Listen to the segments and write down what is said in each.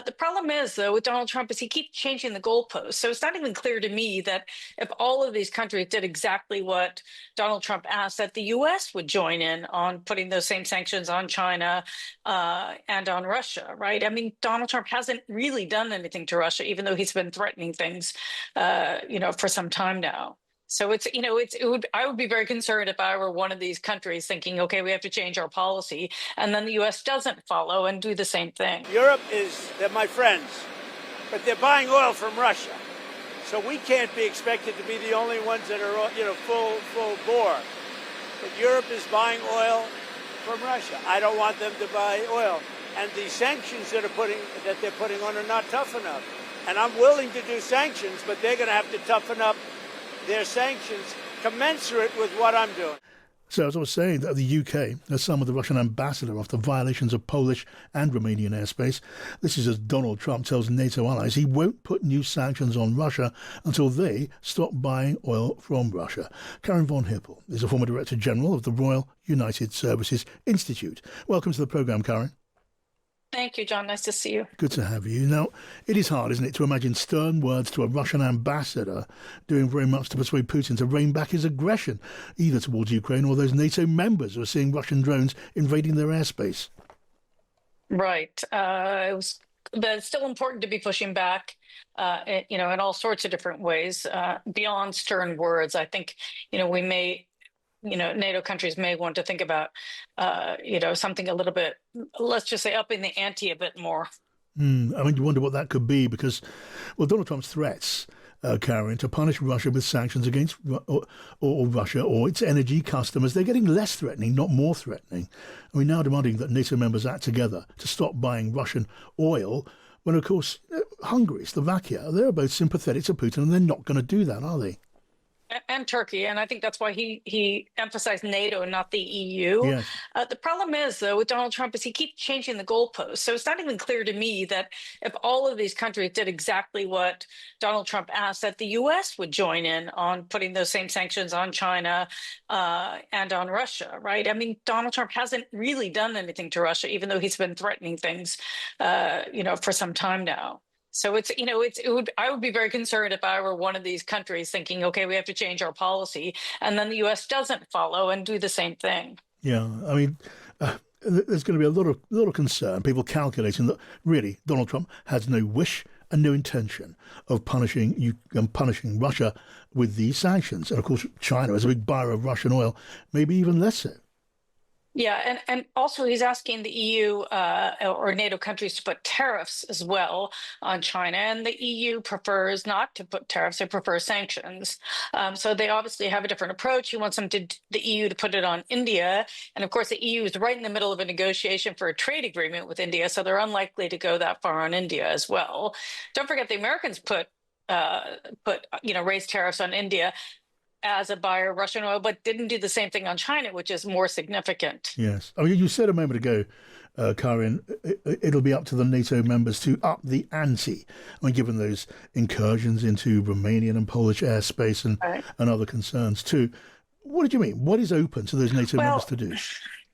The problem is, though, with Donald Trump is he keeps changing the goalposts. So it's not even clear to me that if all of these countries did exactly what Donald Trump asked, that the U.S. would join in on putting those same sanctions on China and on Russia, right? I mean, Donald Trump hasn't really done anything to Russia, even though he's been threatening things, for some time now. So I would be very concerned if I were one of these countries thinking, okay, we have to change our policy, and then the U.S. doesn't follow and do the same thing. They're my friends, but they're buying oil from Russia. So we can't be expected to be the only ones that are, full bore. But Europe is buying oil from Russia. I don't want them to buy oil. And the sanctions that they're putting on are not tough enough. And I'm willing to do sanctions, but they're going to have to toughen up their sanctions commensurate with what I'm doing. So as I was saying, that the UK has summoned the Russian ambassador after violations of Polish and Romanian airspace. This is as Donald Trump tells NATO allies he won't put new sanctions on Russia until they stop buying oil from Russia. Karin Von Hippel is a former Director General of the Royal United Services Institute. Welcome to the programme, Karin. Thank you, John. Nice to see you. Good to have you. Now, it is hard, isn't it, to imagine stern words to a Russian ambassador doing very much to persuade Putin to rein back his aggression, either towards Ukraine or those NATO members who are seeing Russian drones invading their airspace. Right. But it's still important to be pushing back, in all sorts of different ways, beyond stern words. I think, we may NATO countries may want to think about, something a little bit, let's just say, upping the ante a bit more. I mean, you wonder what that could be because, well, Donald Trump's threats, Karin, to punish Russia with sanctions against or Russia or its energy customers, they're getting less threatening, not more threatening. I mean, now demanding that NATO members act together to stop buying Russian oil when, of course, Hungary, Slovakia, they're both sympathetic to Putin and they're not going to do that, are they? And Turkey, and I think that's why he emphasized NATO and not the EU. Yes. The problem is, though, with Donald Trump is he keeps changing the goalposts. So it's not even clear to me that if all of these countries did exactly what Donald Trump asked, that the U.S. would join in on putting those same sanctions on China and on Russia, right? I mean, Donald Trump hasn't really done anything to Russia, even though he's been threatening things, for some time now. So I would be very concerned if I were one of these countries thinking, okay, we have to change our policy, and then the U.S. doesn't follow and do the same thing. Yeah, I mean, there's going to be a lot of concern. People calculating that really Donald Trump has no wish and no intention of punishing Russia with these sanctions, and of course China is a big buyer of Russian oil, maybe even less so. Yeah, and also he's asking the EU or NATO countries to put tariffs as well on China, and the EU prefers not to put tariffs; they prefer sanctions. So they obviously have a different approach. He wants the EU to put it on India, and of course the EU is right in the middle of a negotiation for a trade agreement with India, so they're unlikely to go that far on India as well. Don't forget the Americans raised tariffs on India as a buyer of Russian oil, but didn't do the same thing on China, which is more significant. Yes. I mean, you said a moment ago, Karin, it'll be up to the NATO members to up the ante. I mean, given those incursions into Romanian and Polish airspace and other concerns too. What did you mean? What is open to those NATO members to do?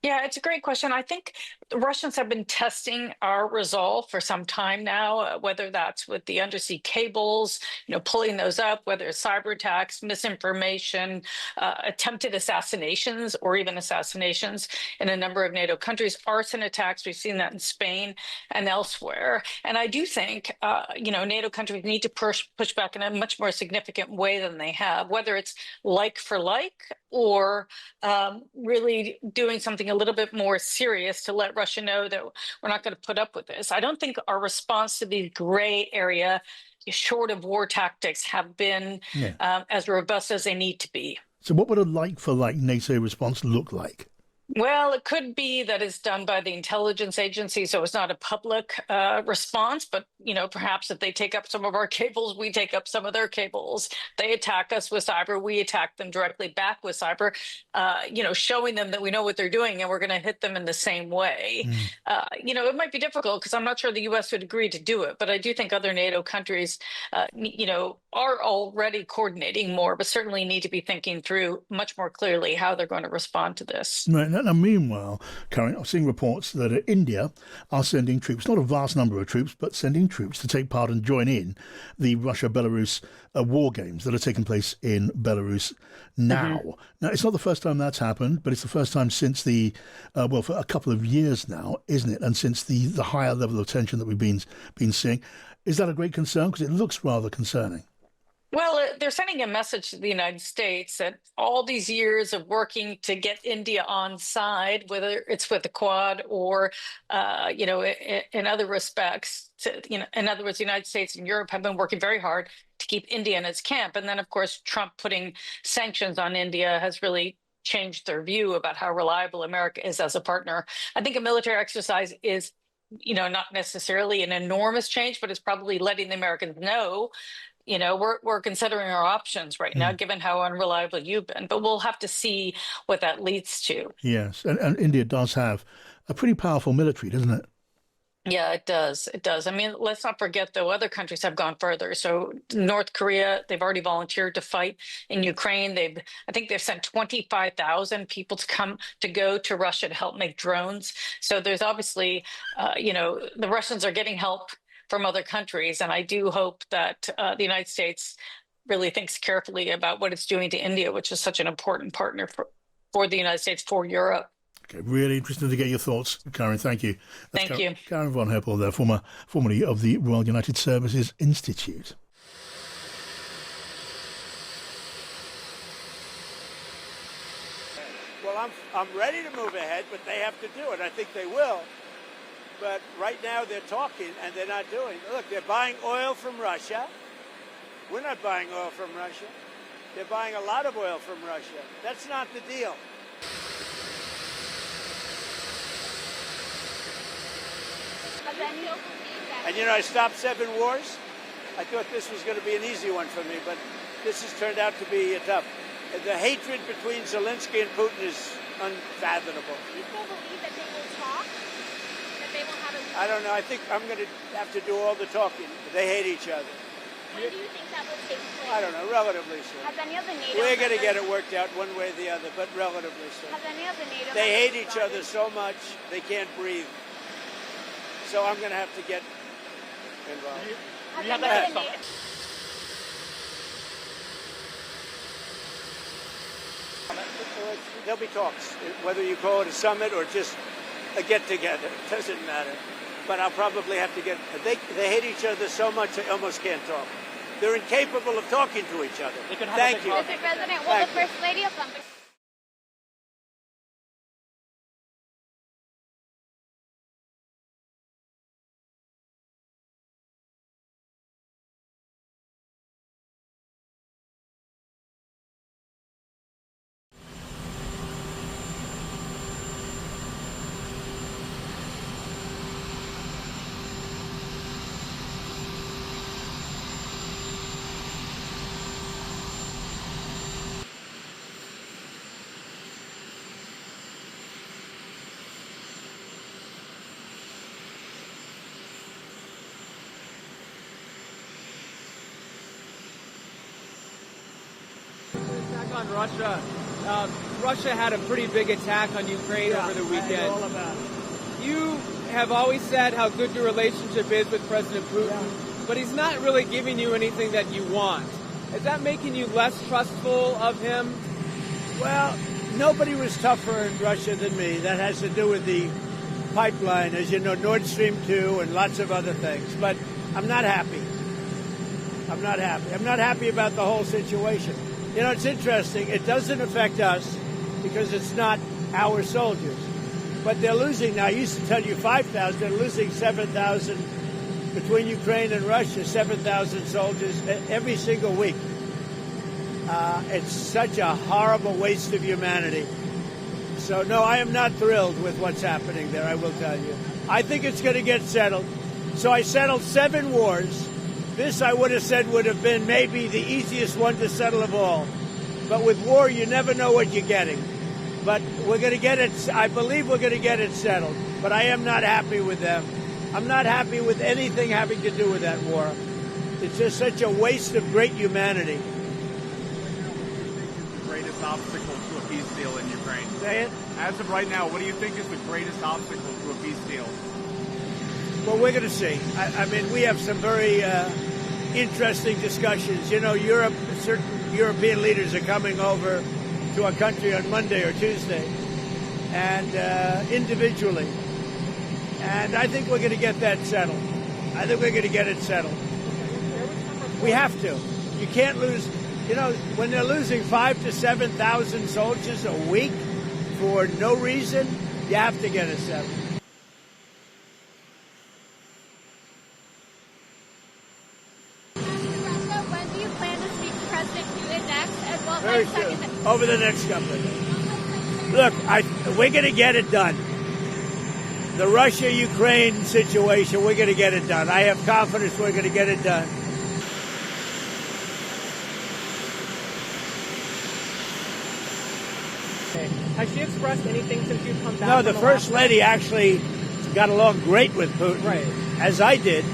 Yeah, it's a great question. I think the Russians have been testing our resolve for some time now, whether that's with the undersea cables, pulling those up, whether it's cyber attacks, misinformation, attempted assassinations, or even assassinations in a number of NATO countries, arson attacks. We've seen that in Spain and elsewhere. And I do think, NATO countries need to push back in a much more significant way than they have, whether it's like for like or really doing something a little bit more serious to let Russia know that we're not going to put up with this. I don't think our response to the gray area, short of war tactics, have been as robust as they need to be. So what would a like-for-like NATO response look like? Well, it could be that it's done by the intelligence agency, so it's not a public response. But, perhaps if they take up some of our cables, we take up some of their cables. They attack us with cyber, we attack them directly back with cyber, showing them that we know what they're doing and we're going to hit them in the same way. It might be difficult because I'm not sure the U.S. would agree to do it. But I do think other NATO countries, are already coordinating more, but certainly need to be thinking through much more clearly how they're going to respond to this. Right. Now, meanwhile, Karin, I'm seeing reports that India are sending troops, not a vast number of troops, but sending troops to take part and join in the Russia-Belarus war games that are taking place in Belarus now. Mm-hmm. Now, it's not the first time that's happened, but it's the first time since for a couple of years now, isn't it? And since the higher level of tension that we've been seeing. Is that a great concern? Because it looks rather concerning. Well, they're sending a message to the United States that all these years of working to get India on side, whether it's with the Quad or, in other respects, in other words, the United States and Europe have been working very hard to keep India in its camp. And then, of course, Trump putting sanctions on India has really changed their view about how reliable America is as a partner. I think a military exercise is not necessarily an enormous change, but it's probably letting the Americans know, we're considering our options right now, given how unreliable you've been. But we'll have to see what that leads to. Yes, and India does have a pretty powerful military, doesn't it? Yeah, it does. It does. I mean, let's not forget, though, other countries have gone further. So North Korea, they've already volunteered to fight in Ukraine. I think they've sent 25,000 people to go to Russia to help make drones. So there's obviously, the Russians are getting help from other countries. And I do hope that the United States really thinks carefully about what it's doing to India, which is such an important partner for the United States, for Europe. Okay, really interesting to get your thoughts, Karin. Thank you. Thank you. Karin Von Hippel, there, formerly of the Royal United Services Institute. Well, I'm ready to move ahead, but they have to do it. I think they will. But right now they're talking and they're not doing. Look, they're buying oil from Russia. We're not buying oil from Russia. They're buying a lot of oil from Russia. That's not the deal. And I stopped 7 wars. I thought this was going to be an easy one for me, but this has turned out to be tough. The hatred between Zelensky and Putin is unfathomable. Do you still believe that they will talk? That they will have a... I don't know. I think I'm going to have to do all the talking. They hate each other. When do you think that will take place? I don't know. Relatively soon. Has any of the NATO We're going to get it worked out one way or the other, but relatively soon. Has any of the NATO They hate each other so much they can't breathe. So I'm going to have to get involved. Has any of the NATO... There'll be talks, whether you call it a summit or just a get-together. It doesn't matter. But I'll probably have to get... They hate each other so much they almost can't talk. They're incapable of talking to each other. Thank you. Mr. President, will the First Lady of something... On Russia. Russia had a pretty big attack on Ukraine over the weekend. I know all about it. You have always said how good your relationship is with President Putin, but he's not really giving you anything that you want. Is that making you less trustful of him? Well, nobody was tougher in Russia than me. That has to do with the pipeline, as you know, Nord Stream 2 and lots of other things. But I'm not happy. I'm not happy about the whole situation. It's interesting. It doesn't affect us because it's not our soldiers. But they're losing now. I used to tell you 5,000. They're losing 7,000 between Ukraine and Russia, 7,000 soldiers every single week. It's such a horrible waste of humanity. So, no, I am not thrilled with what's happening there, I will tell you. I think it's going to get settled. So I settled 7 wars. This, I would have said, would have been maybe the easiest one to settle of all. But with war, you never know what you're getting. But we're going to get it. I believe we're going to get it settled. But I am not happy with them. I'm not happy with anything having to do with that war. It's just such a waste of great humanity. The greatest obstacle to a peace deal in Ukraine? Say it? As of right now, what do you think is the greatest obstacle to a peace deal? Well, we're going to see. I mean, we have some very interesting discussions. You know, Europe, certain European leaders are coming over to our country on Monday or Tuesday, and individually. And I think we're going to get that settled. I think we're going to get it settled. We have to. You can't lose. You know, when they're losing 5,000 to 7,000 soldiers a week for no reason, you have to get it settled. When do you plan to speak to President Putin next? And what Very might soon. second Over the next couple of days. Look, we're going to get it done. The Russia-Ukraine situation, we're going to get it done. I have confidence we're going to get it done. Has she expressed anything since you've come back? No, the First Lady actually got along great with Putin, Right. as I did.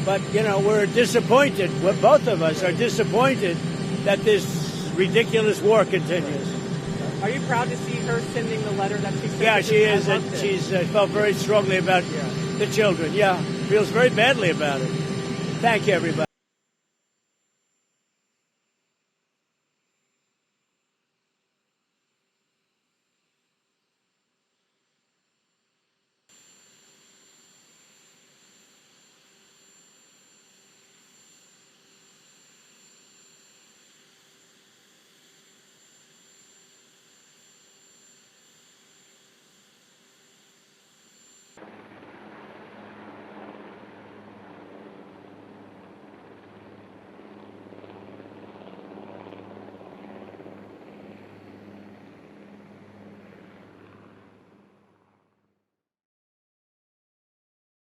But, you know, we're disappointed. Both of us are disappointed that this ridiculous war continues. Are you proud to see her sending the letter that she sent? Yeah, she is. I And loved it. she's felt very strongly about the children. Yeah, feels very badly about it. Thank you, everybody.